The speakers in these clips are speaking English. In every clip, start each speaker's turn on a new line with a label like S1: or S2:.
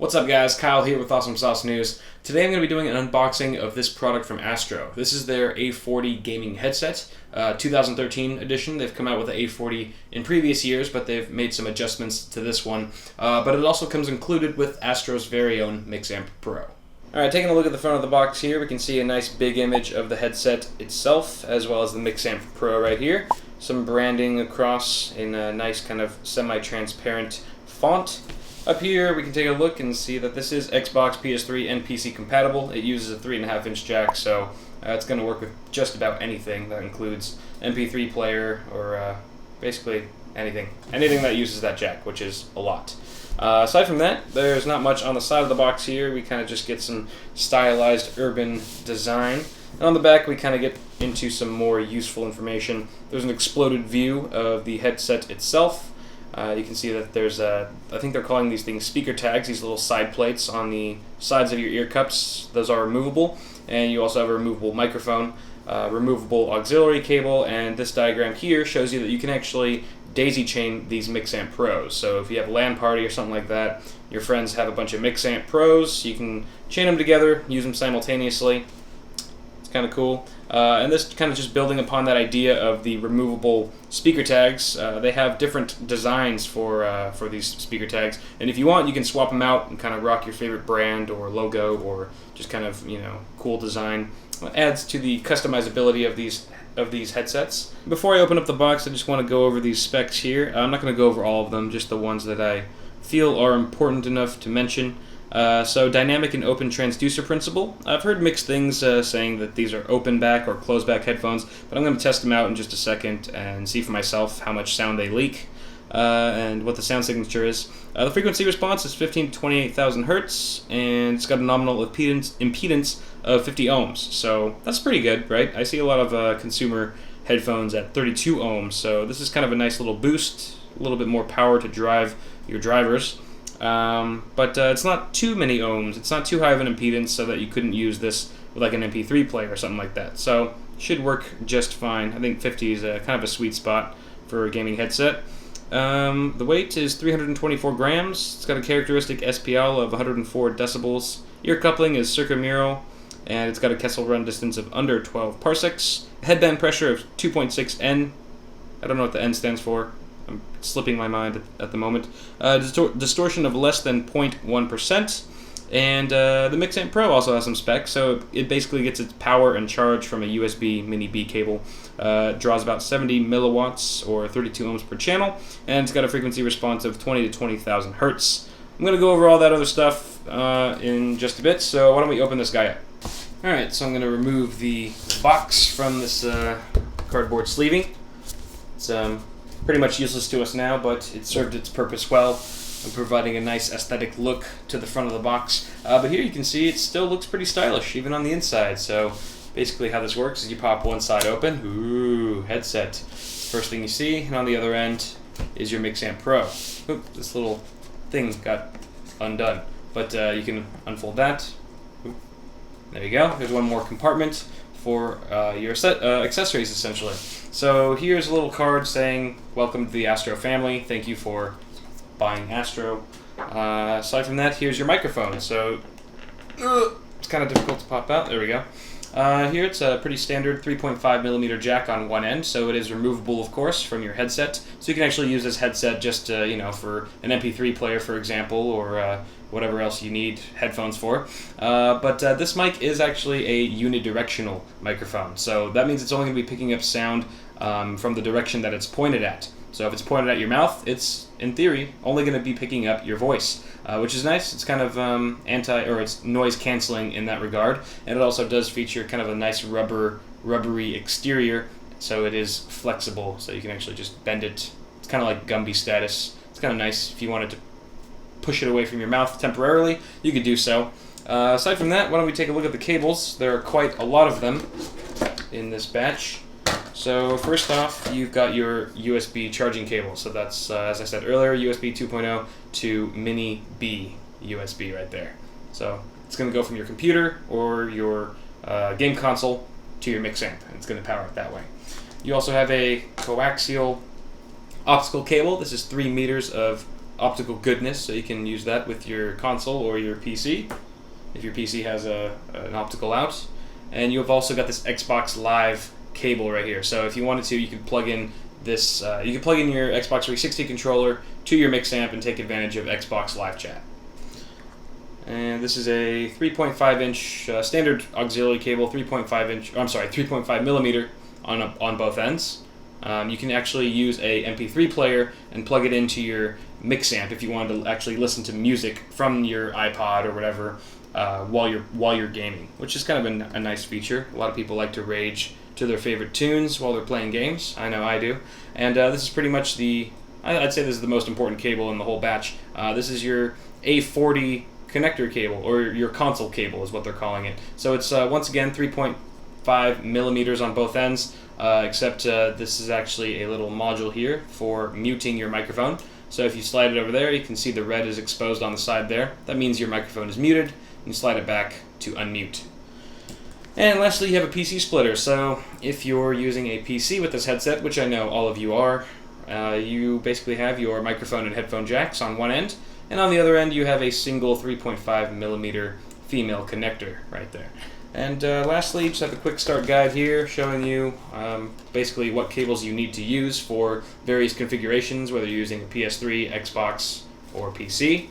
S1: What's up guys, Kyle here with Awesome Sauce News. Today I'm going to be doing an unboxing of this product from Astro. This is their A40 gaming headset, 2013 edition. They've come out with the A40 in previous years, but they've made some adjustments to this one. But it also comes included with Astro's very own Mixamp Pro. Alright, taking a look at the front of the box here, we can see a nice big image of the headset itself, as well as the Mixamp Pro right here. Some branding across in a nice kind of semi-transparent font. Up here we can take a look and see that this is Xbox, PS3, and PC compatible. It uses a 3.5-inch jack, so it's going to work with just about anything. That includes MP3 player or basically anything. Anything that uses that jack, which is a lot. Aside from that, there's not much on the side of the box here. We kind of just get some stylized urban design. And on the back we kind of get into some more useful information. There's an exploded view of the headset itself. You can see that there's I think they're calling these things speaker tags, these little side plates on the sides of your ear cups. Those are removable, and you also have a removable microphone, removable auxiliary cable, and this diagram here shows you that you can actually daisy chain these Mixamp Pros. So if you have a LAN party or something like that, your friends have a bunch of Mixamp Pros, you can chain them together, use them simultaneously. It's kind of cool. And this kind of just building upon that idea of the removable speaker tags. They have different designs for these speaker tags, and if you want, you can swap them out and kind of rock your favorite brand or logo or just kind of, you know, cool design. It adds to the customizability of these headsets. Before I open up the box, I just want to go over these specs here. I'm not going to go over all of them, just the ones that I feel are important enough to mention. So dynamic and open transducer principle. I've heard mixed things saying that these are open back or closed back headphones, but I'm going to test them out in just a second and see for myself how much sound they leak and what the sound signature is. The frequency response is 15 to 28,000 hertz, and it's got a nominal impedance of 50 ohms, so that's pretty good, right? I see a lot of consumer headphones at 32 ohms, so this is kind of a nice little boost, a little bit more power to drive your drivers. But it's not too many ohms. It's not too high of an impedance so that you couldn't use this with like an MP3 player or something like that. So should work just fine. I think 50 is kind of a sweet spot for a gaming headset. The weight is 324 grams. It's got a characteristic SPL of 104 decibels. Ear coupling is circummural, and it's got a Kessel run distance of under 12 parsecs. Headband pressure of 2.6 N. I don't know what the N stands for. I'm slipping my mind at the moment. Distortion of less than 0.1%. And the Mixamp Pro also has some specs, so it basically gets its power and charge from a USB Mini B cable. Draws about 70 milliwatts or 32 ohms per channel, and it's got a frequency response of 20 to 20,000 hertz. I'm going to go over all that other stuff in just a bit, so why don't we open this guy up. Alright, so I'm going to remove the box from this cardboard sleeving. It's pretty much useless to us now, but it served its purpose well of providing a nice aesthetic look to the front of the box. But here you can see it still looks pretty stylish, even on the inside. So basically how this works is you pop one side open, ooh, headset. First thing you see, and on the other end is your Mixamp Pro. Oop, this little thing got undone. But you can unfold that. Oop, there you go. There's one more compartment for your accessories, essentially. So here's a little card saying, welcome to the Astro family, thank you for buying Astro. Aside from that, here's your microphone. So it's kind of difficult to pop out. There we go. Here it's a pretty standard 3.5mm jack on one end, so it is removable, of course, from your headset. So you can actually use this headset just you know, for an MP3 player, for example, or whatever else you need headphones for. But this mic is actually a unidirectional microphone, so that means it's only going to be picking up sound from the direction that it's pointed at. So if it's pointed at your mouth, it's, in theory, only going to be picking up your voice, which is nice. It's kind of it's noise canceling in that regard, and it also does feature kind of a nice rubbery exterior, so it is flexible, so you can actually just bend it. It's kind of like Gumby status. It's kind of nice if you wanted to push it away from your mouth temporarily, you could do so. Aside from that, why don't we take a look at the cables? There are quite a lot of them in this batch. So first off, you've got your USB charging cable. So that's, as I said earlier, USB 2.0 to Mini B USB right there. So it's going to go from your computer or your game console to your Mixamp, and it's going to power it that way. You also have a coaxial optical cable. This is 3 meters of optical goodness, so you can use that with your console or your PC, if your PC has an optical out. And you've also got this Xbox Live cable right here. So if you wanted to, you could plug in this. You could plug in your Xbox 360 controller to your Mixamp and take advantage of Xbox Live Chat. And this is a 3.5-inch standard auxiliary cable, 3.5 millimeter on both ends. You can actually use a MP3 player and plug it into your Mixamp if you wanted to actually listen to music from your iPod or whatever while you're gaming, which is kind of a nice feature. A lot of people like to rage to their favorite tunes while they're playing games. I know I do. And this is pretty much I'd say this is the most important cable in the whole batch. This is your A40 connector cable, or your console cable is what they're calling it. So it's once again 3.5 millimeters on both ends, except this is actually a little module here for muting your microphone. So if you slide it over there, you can see the red is exposed on the side there. That means your microphone is muted. You slide it back to unmute. And lastly, you have a PC splitter. So if you're using a PC with this headset, which I know all of you are, you basically have your microphone and headphone jacks on one end, and on the other end you have a single 3.5 millimeter female connector right there. And lastly, just have a quick start guide here showing you basically what cables you need to use for various configurations, whether you're using a PS3, Xbox, or PC.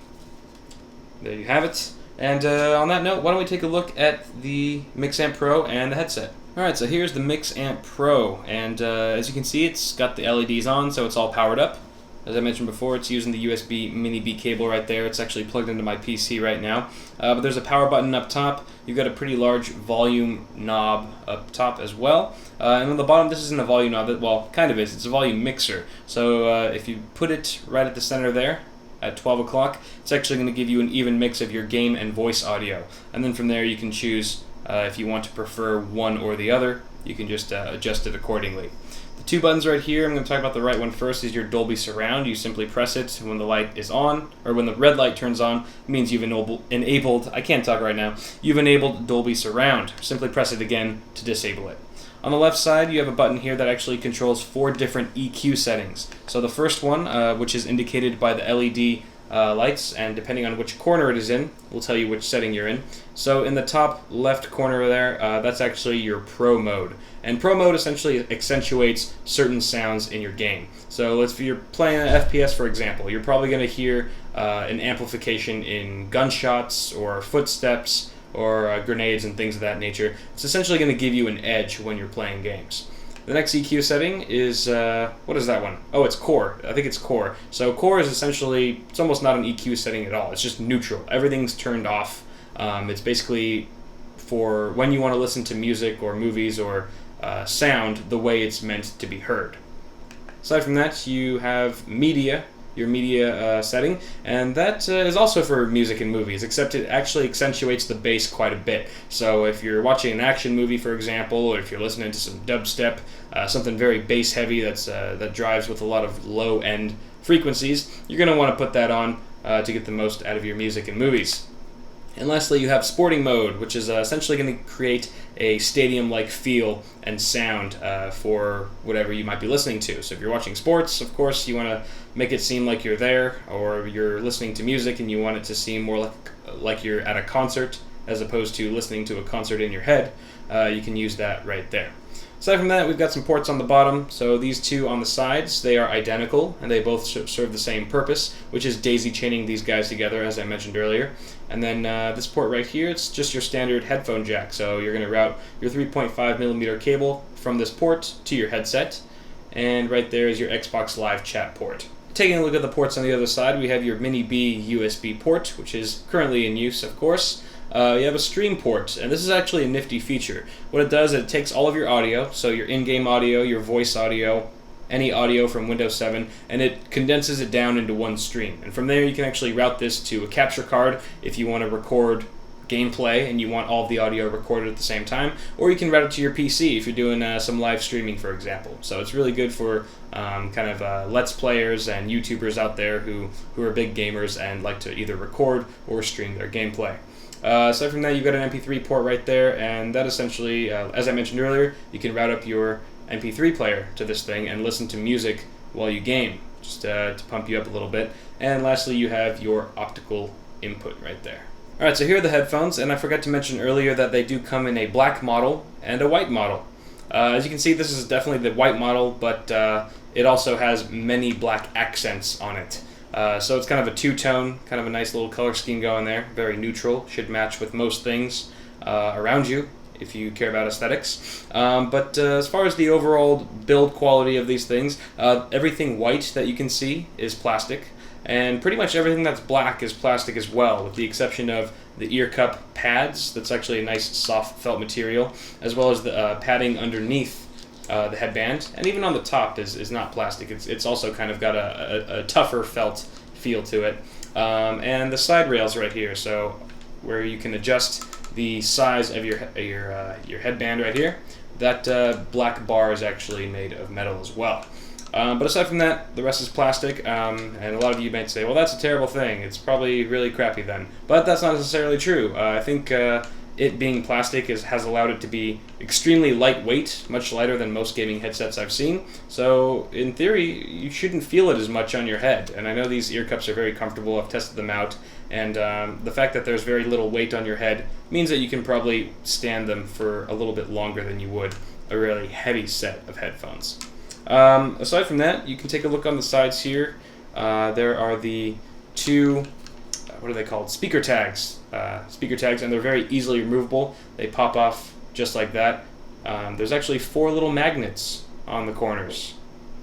S1: There you have it. And on that note, why don't we take a look at the Mixamp Pro and the headset. Alright, so here's the Mixamp Pro, and as you can see, it's got the LEDs on, so it's all powered up. As I mentioned before, it's using the USB Mini B cable right there. It's actually plugged into my PC right now. But there's a power button up top. You've got a pretty large volume knob up top as well. And on the bottom, this isn't a volume knob. Well, kind of is. It's a volume mixer. So if you put it right at the center there, at 12 o'clock, it's actually going to give you an even mix of your game and voice audio. And then from there, you can choose if you want to prefer one or the other. You can just adjust it accordingly. The two buttons right here, I'm going to talk about the right one first, is your Dolby Surround. You simply press it when the light is on, or when the red light turns on. It means you've enabled, I can't talk right now, you've enabled Dolby Surround. Simply press it again to disable it. On the left side, you have a button here that actually controls 4 different EQ settings. So the first one, which is indicated by the LED lights, and depending on which corner it is in, will tell you which setting you're in. So in the top left corner there, that's actually your Pro mode. And Pro mode essentially accentuates certain sounds in your game. So if you're playing an FPS, for example, you're probably going to hear an amplification in gunshots or footsteps or grenades and things of that nature. It's essentially going to give you an edge when you're playing games. The next EQ setting is, what is that one? Oh, it's Core. I think it's Core. So Core is essentially, it's almost not an EQ setting at all. It's just neutral. Everything's turned off. It's basically for when you want to listen to music or movies or sound the way it's meant to be heard. Aside from that, you have media, your media setting, and that is also for music and movies, except it actually accentuates the bass quite a bit. So if you're watching an action movie, for example, or if you're listening to some dubstep, something very bass heavy that drives with a lot of low end frequencies, you're going to want to put that on to get the most out of your music and movies. And lastly, you have sporting mode, which is essentially going to create a stadium-like feel and sound for whatever you might be listening to. So if you're watching sports, of course, you want to make it seem like you're there, or you're listening to music and you want it to seem more like you're at a concert as opposed to listening to a concert in your head. You can use that right there. Aside from that, we've got some ports on the bottom. So these two on the sides, they are identical, and they both serve the same purpose, which is daisy chaining these guys together, as I mentioned earlier. And then this port right here, it's just your standard headphone jack. So you're going to route your 3.5 millimeter cable from this port to your headset. And right there is your Xbox Live Chat port. Taking a look at the ports on the other side, we have your Mini B USB port, which is currently in use, of course. You have a stream port, and this is actually a nifty feature. What it does is it takes all of your audio, so your in-game audio, your voice audio, any audio from Windows 7, and it condenses it down into one stream. And from there you can actually route this to a capture card if you want to record gameplay and you want all of the audio recorded at the same time, or you can route it to your PC if you're doing some live streaming, for example. So it's really good for Let's Players and YouTubers out there who are big gamers and like to either record or stream their gameplay. Aside from that, you've got an MP3 port right there, and that essentially, as I mentioned earlier, you can route up your MP3 player to this thing and listen to music while you game. just to pump you up a little bit. And lastly, you have your optical input right there. Alright, so here are the headphones, and I forgot to mention earlier that they do come in a black model and a white model. As you can see, this is definitely the white model, but it also has many black accents on it. So it's kind of a two-tone, kind of a nice little color scheme going there. Very neutral, should match with most things around you if you care about aesthetics. But as far as the overall build quality of these things, everything white that you can see is plastic. And pretty much everything that's black is plastic as well, with the exception of the ear cup pads. That's actually a nice soft felt material, as well as the padding underneath the headband, and even on the top is not plastic. It's also kind of got a tougher felt feel to it. And the side rails right here, so where you can adjust the size of your headband right here. That black bar is actually made of metal as well. But aside from that, the rest is plastic, and a lot of you might say, well, that's a terrible thing. It's probably really crappy then. But that's not necessarily true. I think it being plastic has allowed it to be extremely lightweight, much lighter than most gaming headsets I've seen. So in theory, you shouldn't feel it as much on your head. And I know these ear cups are very comfortable. I've tested them out. And the fact that there's very little weight on your head means that you can probably stand them for a little bit longer than you would a really heavy set of headphones. Aside from that, you can take a look on the sides here. There are the two, what are they called? Speaker tags, and they're very easily removable. They pop off just like that. There's actually 4 little magnets on the corners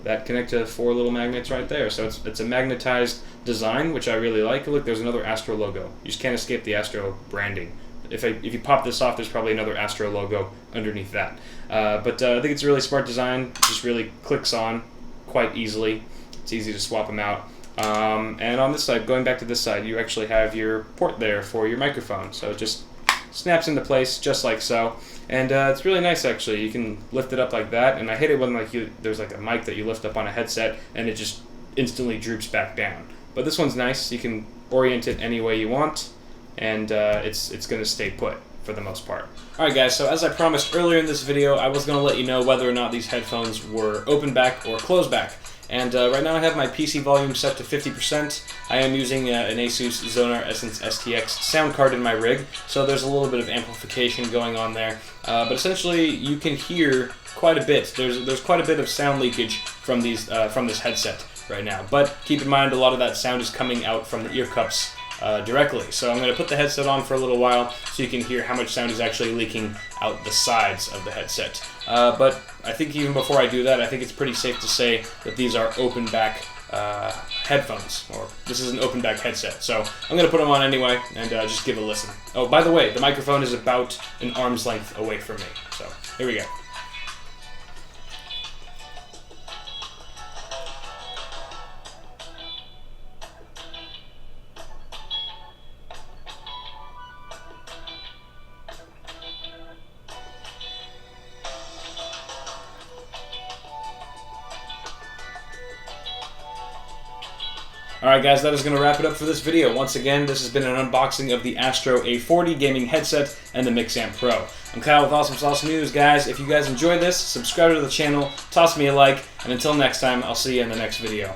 S1: that connect to 4 little magnets right there. So it's a magnetized design, which I really like. Look, there's another Astro logo. You just can't escape the Astro branding. If you pop this off, there's probably another Astro logo underneath that. But I think it's a really smart design. It just really clicks on quite easily. It's easy to swap them out. And on this side, going back to this side, you actually have your port there for your microphone. So it just snaps into place just like so. And it's really nice, actually. You can lift it up like that. And I hate it when there's like a mic that you lift up on a headset and it just instantly droops back down. But this one's nice. You can orient it any way you want, and it's going to stay put for the most part. Alright guys, so as I promised earlier in this video, I was going to let you know whether or not these headphones were open back or closed back. And right now I have my PC volume set to 50%. I am using an Asus Zonar Essence STX sound card in my rig, so there's a little bit of amplification going on there. But essentially you can hear quite a bit. There's quite a bit of sound leakage from this headset right now. But keep in mind, a lot of that sound is coming out from the ear cups directly. So I'm going to put the headset on for a little while so you can hear how much sound is actually leaking out the sides of the headset. But I think even before I do that, I think it's pretty safe to say that these are open back headphones, or this is an open back headset. So I'm going to put them on anyway and just give it a listen. Oh, by the way, the microphone is about an arm's length away from me. So here we go. Alright guys, that is going to wrap it up for this video. Once again, this has been an unboxing of the Astro A40 gaming headset and the Mixamp Pro. I'm Kyle with Awesome Sauce News, guys. If you guys enjoyed this, subscribe to the channel, toss me a like, and until next time, I'll see you in the next video.